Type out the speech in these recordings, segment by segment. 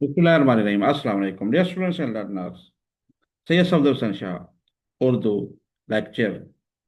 बिस्मिल्लाहिर्रहमानिर्रहीम। अस्सलाम वालेकुम dear students and learners. Syed Safdar Hasan Shah Urdu lecture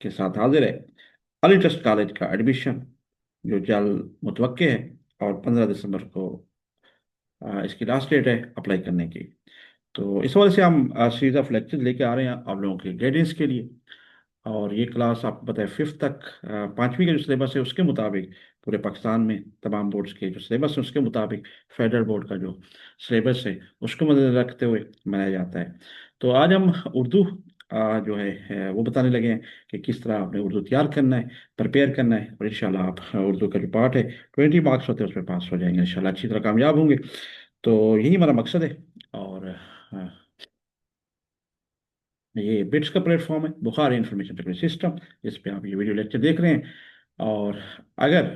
के साथ हाजिर है। अली ट्रस्ट कॉलेज का एडमिशन जो जल्द मुतवक्के है और 15 दिसंबर को इसकी लास्ट डेट है अप्लाई करने की। तो इस वजह से हम सीरीज ऑफ लेक्चर लेके आ रहे हैं आप लोगों के गाइडेंस के लिए। और ये क्लास आपको पता है फिफ्थ तक, पाँचवीं का जो सिलेबस है उसके मुताबिक पूरे पाकिस्तान में तमाम बोर्ड्स के जो सिलेबस है उसके मुताबिक फेडरल बोर्ड का जो सिलेबस है उसको मद्देनजर रखते हुए बनाया जाता है। तो आज हम उर्दू जो वो बताने लगे हैं कि किस तरह आपने उर्दू तैयार करना है, प्रिपेयर करना है, और इंशाल्लाह आप उर्दू का जो पार्ट है 20 मार्क्स होते हैं उसमें पास हो जाएंगे, इंशाल्लाह अच्छी तरह कामयाब होंगे। तो यही हमारा मकसद है। और ये बिट्स का प्लेटफॉर्म है, बुखारी इंफॉर्मेशन टेक्नोलॉजी सिस्टम, जिस पे आप ये वीडियो लेक्चर देख रहे हैं। और अगर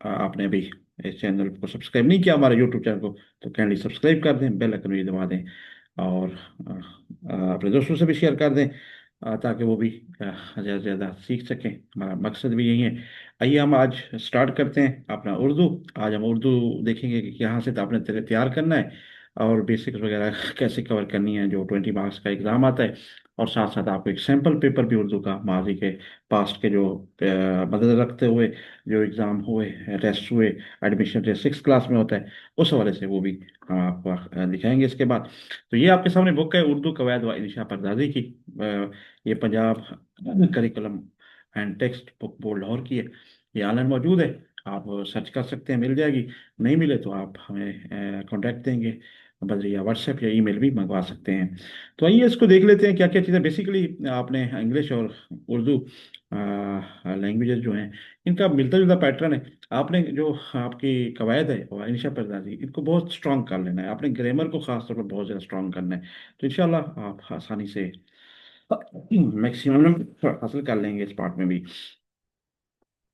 आपने अभी इस चैनल को सब्सक्राइब नहीं किया, हमारे यूट्यूब चैनल को, तो काइंडली सब्सक्राइब कर दें, बेल आइकन भी दबा दें। और अपने दोस्तों से भी शेयर कर दें, ताकि वो भी ज़्यादा से ज़्यादा सीख सकें। हमारा मकसद भी यही है। आइए हम आज स्टार्ट करते हैं अपना उर्दू। आज हम उर्दू देखेंगे कि यहाँ से तो आपने तैयार करना है और बेसिक्स वगैरह कैसे कवर करनी है जो 20 मार्क्स का एग्ज़ाम आता है। और साथ साथ आपको एक सैम्पल पेपर भी उर्दू का माजी के पास्ट के जो मदद रखते हुए जो एग्ज़ाम हुए, टेस्ट हुए, एडमिशन टेस्ट 6 क्लास में होता है, उस हवाले से वो भी हम आपको दिखाएंगे इसके बाद। तो ये आपके सामने बुक है उर्दू कवायद व इंशा परदाजी की। ये Punjab curriculum and text book board Lahore की है। ये ऑनलाइन मौजूद है, आप सर्च कर सकते हैं, मिल जाएगी। नहीं मिले तो आप हमें कांटेक्ट देंगे, बल्कि या व्हाट्सएप या ईमेल भी मंगवा सकते हैं। तो आइए इसको देख लेते हैं क्या क्या चीज़ें। बेसिकली आपने इंग्लिश और उर्दू लैंग्वेजेस जो हैं इनका मिलता जुलता पैटर्न है। आपने जो आपकी कवायद है और इंशा परदाजी, इनको बहुत स्ट्रांग कर लेना है। आपने ग्रामर को खास तौर पर बहुत ज़्यादा स्ट्रांग करना है। तो इंशाल्लाह आप आसानी से मैक्सिमम हासिल कर लेंगे इस पार्ट में भी।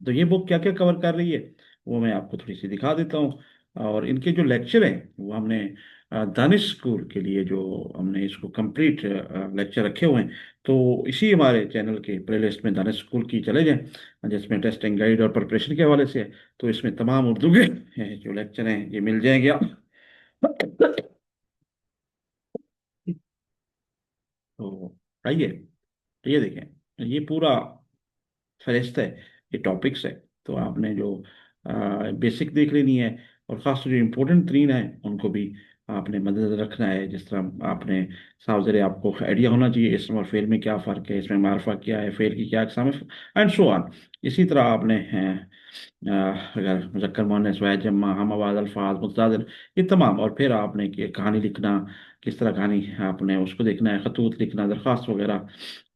तो ये बुक क्या क्या कवर कर रही है वो मैं आपको थोड़ी सी दिखा देता हूँ। और इनके जो लेक्चर हैं वो हमने दानिश स्कूल के लिए जो हमने इसको कंप्लीट लेक्चर रखे हुए हैं। तो इसी हमारे चैनल के प्लेलिस्ट में दानिश स्कूल की चले जाएं, जिसमें टेस्टिंग गाइड और प्रिपरेशन के हवाले से है। तो इसमें तमाम उर्दू के जो लेक्चर हैं ये मिल जाएंगे आप। तो आइए, तो ये देखें, ये पूरा फहरिस्त है, ये टॉपिक्स है। तो आपने जो बेसिक देख लेनी है, और ख़ास जो इम्पोर्टेंट तरीन है उनको भी आपने मद्देनजर रखना है। जिस तरह आपने साफ ज़रिए आपको आइडिया होना चाहिए इसम और फेल में क्या फ़र्क है, इसमें मारफा क्या है, फेल की क्या अकसाम है, एंड सो ऑन। इसी तरह आपने अगर मुज़क्कर मुअन्नस वाहिद जम्मा हम आवाज़ अल्फाज मुतज़ादिर, ये तमाम। और फिर आपने कहानी लिखना, किस तरह कहानी आपने उसको देखना है, खतूत लिखना, दरख्वास्त वगैरह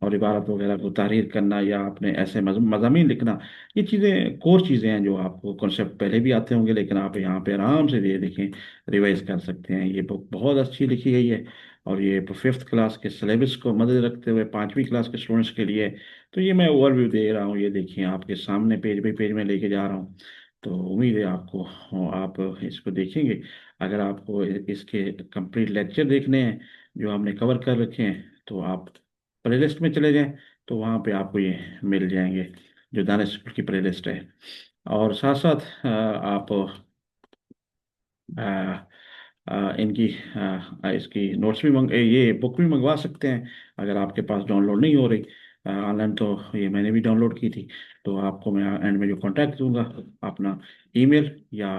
और इबारत वगैरह को तहरीर करना, या आपने ऐसे मज़ामीन लिखना। ये चीज़ें कोर चीज़ें हैं जो आपको कॉन्सेप्ट पहले भी आते होंगे, लेकिन आप यहाँ पे आराम से ये देखें, रिवाइज कर सकते हैं। ये बुक बहुत अच्छी लिखी गई है। और ये फिफ्थ क्लास के सिलेबस को मद्देनजर रखते हुए पाँचवीं क्लास के स्टूडेंट्स के लिए। तो ये मैं ओवरव्यू दे रहा हूँ, ये देखिए आपके सामने पेज बाई पेज में लेके जा रहा हूँ। तो उम्मीद है आपको, आप इसको देखेंगे। अगर आपको इसके कंप्लीट लेक्चर देखने हैं जो हमने कवर कर रखे हैं, तो आप प्लेलिस्ट में चले जाएं, तो वहाँ पे आपको ये मिल जाएंगे जो दानिश स्कूल की प्लेलिस्ट है। और साथ साथ आप आ, इनकी इसकी नोट्स भी ये बुक भी मंगवा सकते हैं अगर आपके पास डाउनलोड नहीं हो रही ऑनलाइन। तो ये मैंने भी डाउनलोड की थी। तो आपको मैं एंड में जो कांटेक्ट दूंगा, अपना ईमेल या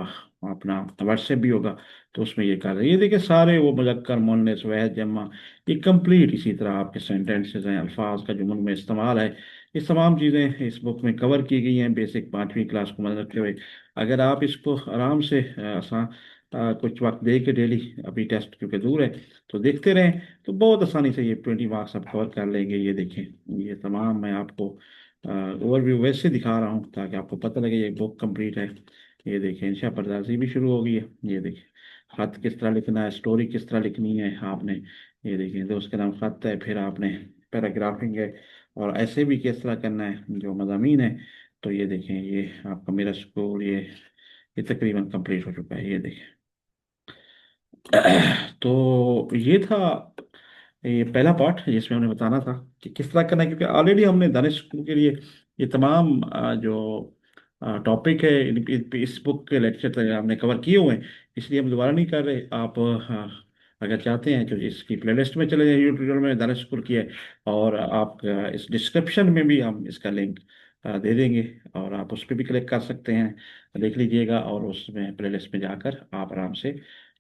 अपना व्हाट्सएप भी होगा, तो उसमें ये कर रहे, ये देखिए सारे वो मुज़क्कर मुअन्नस वहद जमा, ये कंप्लीट इसी तरह आपके सेंटेंसेस हैं, अल्फाज का जुम्मन में इस्तेमाल है, ये तमाम चीज़ें इस बुक में कवर की गई हैं बेसिक पाँचवीं क्लास को मदद रखते हुए। अगर आप इसको आराम से आसान कुछ वक्त दे के डेली, अभी टेस्ट क्योंकि दूर है, तो देखते रहें, तो बहुत आसानी से ये 20 मार्क्स आप कवर कर लेंगे। ये देखें, ये तमाम मैं आपको ओवरव्यू वैसे दिखा रहा हूँ ताकि आपको पता लगे ये बुक कंप्लीट है। ये देखें, इंशा परदाजी भी शुरू हो गई है। ये देखें, खत किस तरह लिखना है, स्टोरी किस तरह लिखनी है आपने। ये देखें, तो उसके नाम खत है, फिर आपने पैराग्राफिंग है, और ऐसे भी किस तरह करना है जो मज़ामीन है। तो ये देखें, ये आपका मेरा स्कूल, ये तकरीबन कंप्लीट हो चुका है। ये देखें, तो ये था ये पहला पार्ट जिसमें हमने बताना था कि किस तरह करना है, क्योंकि ऑलरेडी हमने दानिश स्कूल के लिए ये तमाम जो टॉपिक है, इस बुक के लेक्चर तक हमने कवर किए हुए हैं, इसलिए हम दोबारा नहीं कर रहे। आप अगर चाहते हैं तो इसकी प्लेलिस्ट में चले जाइए, यूट्यूब में दानिश स्कूल की है। और आप इस डिस्क्रिप्शन में भी हम इसका लिंक दे देंगे, और आप उस पर भी क्लिक कर सकते हैं, देख लीजिएगा। और उसमें प्लेलिस्ट में जाकर आप आराम से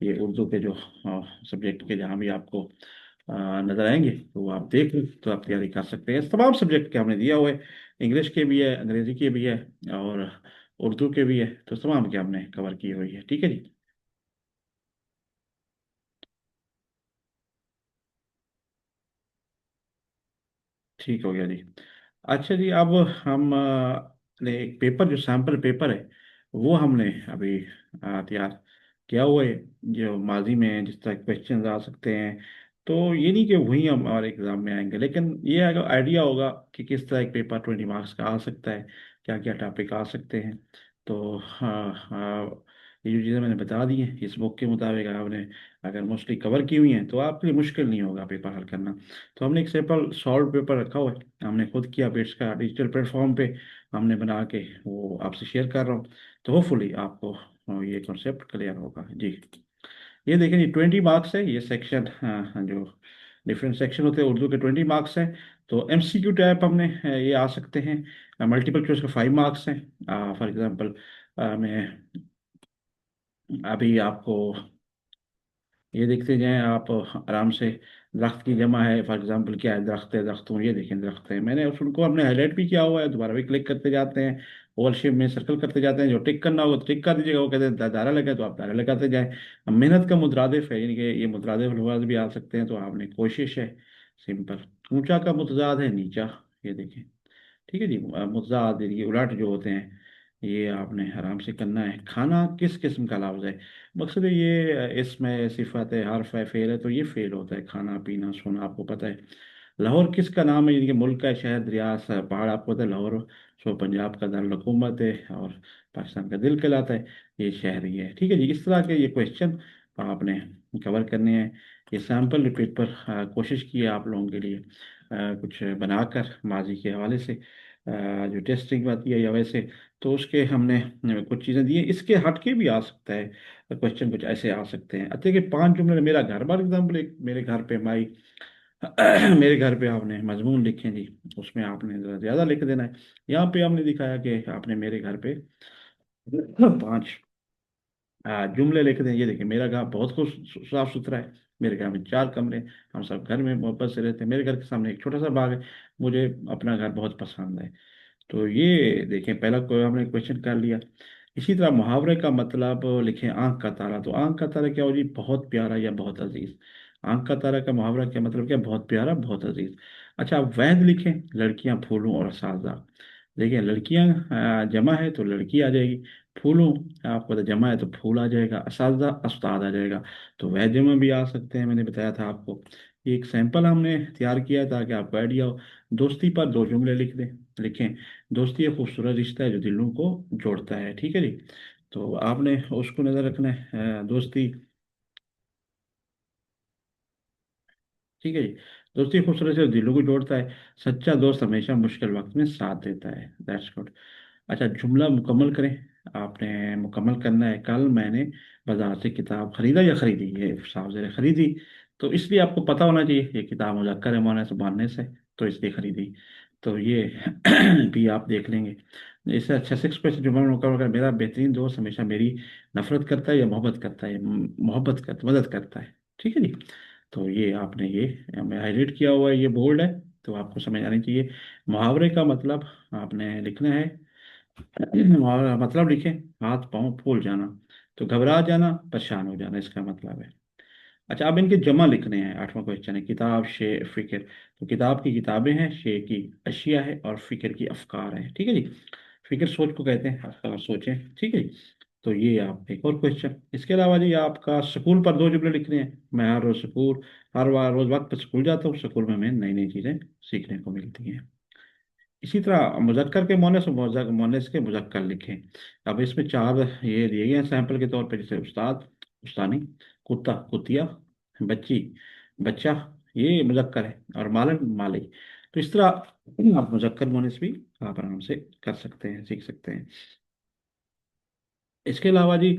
ये उर्दू के जो सब्जेक्ट के जहाँ भी आपको नजर आएंगे तो वो आप देख लें, तो आप तैयारी कर सकते हैं। इस तमाम सब्जेक्ट के हमने दिया हुआ है, इंग्लिश के भी है, अंग्रेजी के भी है, और उर्दू के भी है, तो तमाम के हमने कवर की हुई है। ठीक है जी। ठीक हो गया जी। अच्छा जी, अब हम ने एक पेपर, जो सैम्पल पेपर है, वो हमने अभी तैयार किया हुआ है, जो माजी में जिस तरह क्वेश्चन आ सकते हैं। तो ये नहीं कि वही हमारे एग्जाम में आएंगे, लेकिन ये अगर आइडिया होगा कि किस तरह एक पेपर 20 मार्क्स का आ सकता है, क्या क्या टॉपिक आ सकते हैं। तो हाँ हाँ, ये जो चीज़ें मैंने बता दी हैं इस बुक के मुताबिक आपने अगर मोस्टली कवर की हुई हैं तो आपके लिए मुश्किल नहीं होगा पेपर हल करना। तो हमने एक सिंपल सॉल्व पेपर रखा हुआ है, हमने खुद किया, पेज का डिजिटल प्लेटफॉर्म पे हमने बना के वो आपसे शेयर कर रहा हूँ। तो होपफुली आपको ये कॉन्सेप्ट क्लियर होगा जी। ये देखें, ये 20 मार्क्स है, ये सेक्शन जो डिफरेंट सेक्शन होते हैं उर्दू के 20 मार्क्स हैं। तो एमसीक्यू टाइप हमने ये आ सकते हैं, मल्टीपल चॉइस के 5 मार्क्स हैं। फॉर एग्जांपल मैं अभी आपको ये देखते जाएं आप आराम से। दरख्त की जमा है, फॉर एग्जांपल क्या है, दरख्त है, दरख्तों, ये देखें दरख्त है, मैंने उनको हमने हाईलाइट भी किया हुआ है, दोबारा भी क्लिक करते जाते हैं, ओवल शेप में सर्कल करते जाते हैं, जो टिक करना होगा तो टिक कर दीजिएगा, वो कहते हैं दायरा लगा तो आप दायरा लगाते जाएं। अब मेहनत का मुतरादिफ है, यानी कि ये मुतरादिफ अल्फाज भी आ सकते हैं, तो आपने कोशिश है सिंपल। ऊंचा का मुतजाद है नीचा, ये देखें। ठीक है जी। मुतजाद ये उलट जो होते हैं, ये आपने आराम से करना है। खाना किस किस्म का लफ्ज़ है, मकसद है ये इसमें सिफत है, हर्फ है, फेल है, तो ये फेल होता है। खाना पीना सोना आपको पता है। लाहौर किसका नाम है, यानी कि मुल्क का शहर, दरिया, पहाड़, आपको पता है लाहौर। सो पंजाब का दारुल हुकूमत है, और पाकिस्तान का दिल कहलाता है। ये शहर ही है। ठीक है जी। इस तरह के ये क्वेश्चन आपने कवर करने हैं। ये सैम्पल रिपीट पर कोशिश की है आप लोगों के लिए, कुछ बनाकर माजी के हवाले से, जो टेस्टिंग आती है या वैसे, तो उसके हमने कुछ चीज़ें दी हैं। इसके हट के भी आ सकता है क्वेश्चन, कुछ ऐसे आ सकते हैं। अच्छा कि 5 जुमले, मेरा घर बार एग्जाम्पल, एक मेरे घर पे माई मेरे घर पे आपने मजमून लिखे जी, उसमें आपने ज़रा ज़्यादा लिख देना है। यहाँ पे हमने दिखाया कि आपने मेरे घर पे 5 जुमले लिख दें। ये देखिए, मेरा घर बहुत खूब साफ सुथरा है, मेरे घर में 4 कमरे, हम सब घर में मोहब्बत से रहते हैं, मेरे घर के सामने एक छोटा सा बाग है, मुझे अपना घर बहुत पसंद है। तो ये देखें, पहला कोई हमने क्वेश्चन कर लिया। इसी तरह मुहावरे का मतलब लिखें, आंख का तारा। तो आंख का तारा क्या हो जी, बहुत प्यारा या बहुत अजीज। आंख का तारा का मुहावरा क्या मतलब, क्या, बहुत प्यारा बहुत अजीज। अच्छा, आप वैद लिखें, लड़कियां फूलों और साजा। देखिए, लड़कियां जमा है तो लड़की आ जाएगी, फूलों आपको पता जमा है तो फूल आ जाएगा, असाजा उस्ताद आ जाएगा। तो वह जमा भी आ सकते हैं, मैंने बताया था आपको। ये एक सैंपल हमने तैयार किया है ताकि आपको आइडिया हो। दोस्ती पर 2 जुमले लिख दें, लिखें, दोस्ती एक खूबसूरत रिश्ता है जो दिलों को जोड़ता है। ठीक है जी। तो आपने उसको नज़र रखना है, दोस्ती। ठीक है जी। दोस्ती खूबसूरत से दिलों को जोड़ता है, सच्चा दोस्त हमेशा मुश्किल वक्त में साथ देता है। That's good. अच्छा, जुमला मुकम्मल करें। आपने मुकम्मल करना है, कल मैंने बाजार से किताब खरीदा या खरीदी, ये साफ ज़रा खरीदी। तो इसलिए आपको पता होना चाहिए ये किताब मुज़क्कर है मुअन्नस मुअन्नस है, तो इसलिए खरीदी। तो ये भी आप देख लेंगे। इससे अच्छा 6 क्वेश्चन जुमला मुकम्मल कर, मेरा बेहतरीन दोस्त हमेशा मेरी नफरत करता है या मोहब्बत करता है, मोहब्बत करता, मदद करता है। ठीक है जी। तो ये आपने ये मैं हाईलाइट किया हुआ है, ये बोल्ड है, तो आपको समझ आनी चाहिए। मुहावरे का मतलब आपने लिखना है, मुहावरा मतलब लिखें, हाथ पांव फूल जाना, तो घबरा जाना, परेशान हो जाना, इसका मतलब है। अच्छा, अब इनके जमा लिखने हैं। 8वां क्वेश्चन है, किताब शे फिक्र। तो किताब की किताबें हैं, शे की अशिया है, और फिक्र की अफकार है। ठीक है जी। फिक्र सोच को कहते हैं, अफकार सोचें। ठीक है जी। तो ये आप एक और क्वेश्चन, इसके अलावा जी आपका स्कूल पर 2 जुमले लिखने हैं। मैं हर रोज स्कूल, हर बार रोज वक्त पर स्कूल जाता हूँ, स्कूल में हमें नई नई चीज़ें सीखने को मिलती हैं। इसी तरह मुजक्कर के मोनस और मोनस के मुजक्कर लिखें। अब इसमें 4 ये दिए गए हैं सैंपल के तौर पे, जैसे उस्ताद, उस्तानी, कुत्ता, कुतिया, बच्ची, बच्चा, ये मुजक्कर है, और मालन, माली। तो इस तरह आप मुजक्कर मोनस भी आप आराम से कर सकते हैं, सीख सकते हैं। इसके अलावा जी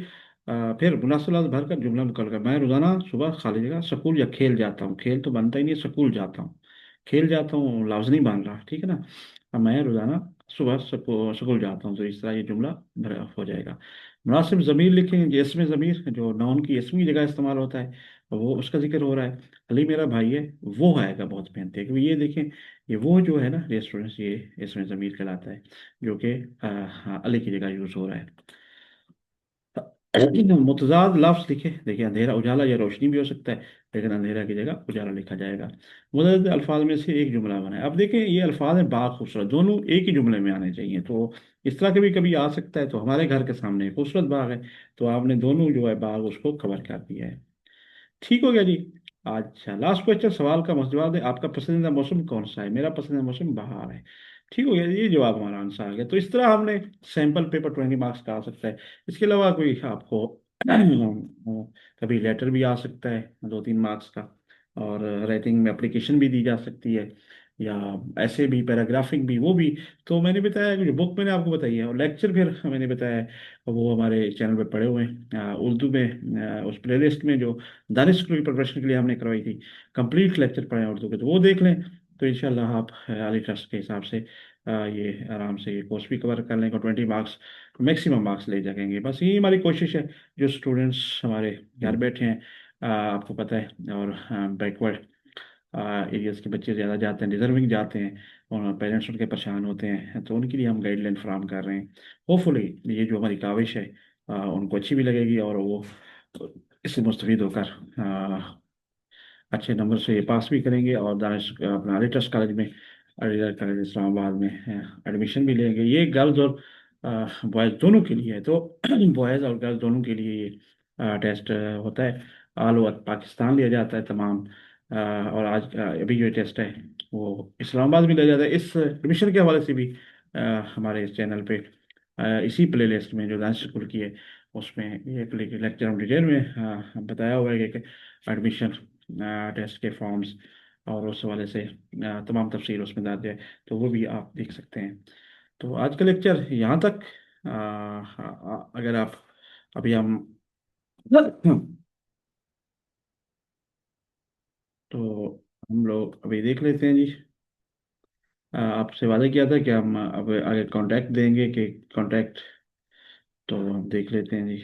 फिर मुनासिब लफ्ज़ भर कर जुमला मुकम्मल कर, मैं रोज़ाना सुबह खाली जगह स्कूल या खेल जाता हूँ, खेल तो बनता ही नहीं है, स्कूल जाता हूँ, खेल जाता हूँ लफ्ज़ नहीं बन रहा, ठीक है ना। अब मैं रोज़ाना सुबह स्कूल जाता हूँ, तो इस तरह ये जुमला भरा हो जाएगा। मुनासिब ज़मीर लिखें, ये इसमें ज़मीर जो नाउन की इसमी जगह इस्तेमाल होता है, वो उसका जिक्र हो रहा है। अली मेरा भाई है, वो आएगा बहुत मेहनती है, क्योंकि ये देखें, ये वो जो है ना रेस्टोरेंट्स, ये इसमें ज़मीर कहलाता है, जो कि हाँ, अली की जगह यूज़ हो रहा है। मुतजाद लफ्ज लिखे, देखिए अंधेरा उजाला या रोशनी भी हो सकता है, लेकिन अंधेरा की जगह उजाला लिखा जाएगा। मुतअद्दिद अल्फाज में से एक जुमला बनाए। अब देखें ये अल्फाज हैं बा खूबसूरत, दोनों एक ही जुमले में आने चाहिए, तो इस तरह के भी कभी आ सकता है। तो हमारे घर के सामने एक खूबसूरत बाग है, तो आपने दोनों जो है बाग उसको कवर कर दिया है। ठीक हो गया जी। अच्छा, लास्ट क्वेश्चन, सवाल का मस्त जवाब दें, आपका पसंदीदा मौसम कौन सा है? मेरा पसंदीदा मौसम बहार है। ठीक हो गया, ये जवाब हमारा आंसर आ गया। तो इस तरह हमने सैंपल पेपर 20 मार्क्स का आ सकता है। इसके अलावा कोई आपको कभी लेटर भी आ सकता है 2-3 मार्क्स का, और राइटिंग में एप्लीकेशन भी दी जा सकती है, या ऐसे भी पैराग्राफिंग भी, वो भी। तो मैंने बताया कि जो बुक मैंने आपको बताई है, और लेक्चर फिर मैंने बताया है, वो हमारे चैनल पे पड़े हुए हैं उर्दू में, उस प्लेलिस्ट में जो दानिश स्कूल प्रिपरेशन के लिए हमने करवाई थी, कंप्लीट लेक्चर पढ़े हैं उर्दू के, तो वो देख लें। तो इंशाल्लाह आप अली ट्रस्ट के हिसाब से ये आराम से ये कोर्स भी कवर कर लेंगे, 20 मार्क्स मैक्सिमम मार्क्स ले जाएंगे। बस यही हमारी कोशिश है। जो स्टूडेंट्स हमारे घर बैठे हैं, आपको पता है, और बैकवर्ड एरियाज के बच्चे ज़्यादा जाते हैं, डिजर्विंग जाते हैं, और पेरेंट्स उनके परेशान होते हैं, तो उनके लिए हम गाइडलाइन फ्राहम कर रहे हैं। होपफुली ये जो हमारी काविश है उनको अच्छी भी लगेगी, और वो इससे मुस्तफीद होकर अच्छे नंबर से ये पास भी करेंगे, और दानिश अपना अली ट्रस्ट कॉलेज में, अलीगढ़ कॉलेज इस्लामाबाद में एडमिशन भी लेंगे। ये गर्ल्स और बॉयज़ दोनों के लिए है, तो बॉयज़ और गर्ल्स दोनों के लिए ये टेस्ट होता है। ऑल ओवर पाकिस्तान लिया जाता है तमाम, और आज अभी जो टेस्ट है वो इस्लामाबाद में लिया जाता है। इस एडमिशन के हवाले से भी हमारे इस चैनल पे इसी प्ले लिस्ट में जो डांस स्कूल की है, उसमें एक लेक्चर डिटेल में बताया हुआ है कि एडमिशन टेस्ट के फॉर्म्स, और उस हवाले से तमाम तफसील उसमें दर्ज है, तो वो भी आप देख सकते हैं। तो आज का लेक्चर यहाँ तक। अगर आप अभी हम तो हम लोग अभी देख लेते हैं जी। आपसे वादा किया था कि हम अब आगे कांटेक्ट देंगे, कि कांटेक्ट, तो हम देख लेते हैं जी।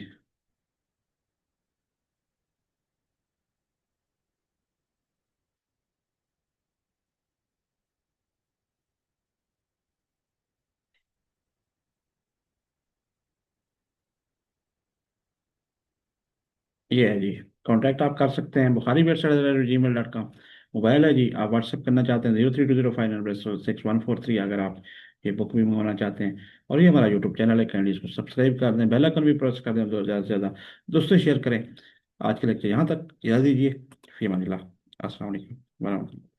ये है जी, कांटेक्ट आप कर सकते हैं bukhari@gmail.com। मोबाइल है जी, आप व्हाट्सअप करना चाहते हैं 03205906 143, अगर आप ये बुक भी मंगवाना चाहते हैं। और ये हमारा यूट्यूब चैनल है, कैंडी इसको सब्सक्राइब कर दें, बेल आइकन भी प्रेस कर दें, तो ज़्यादा से ज़्यादा दोस्तों शेयर करें। आज के लेक्चर यहाँ तक, इजाज़त दीजिए, फी अमानिल्लाह, अस्सलाम वालेकुम वरहमतुल्लाह।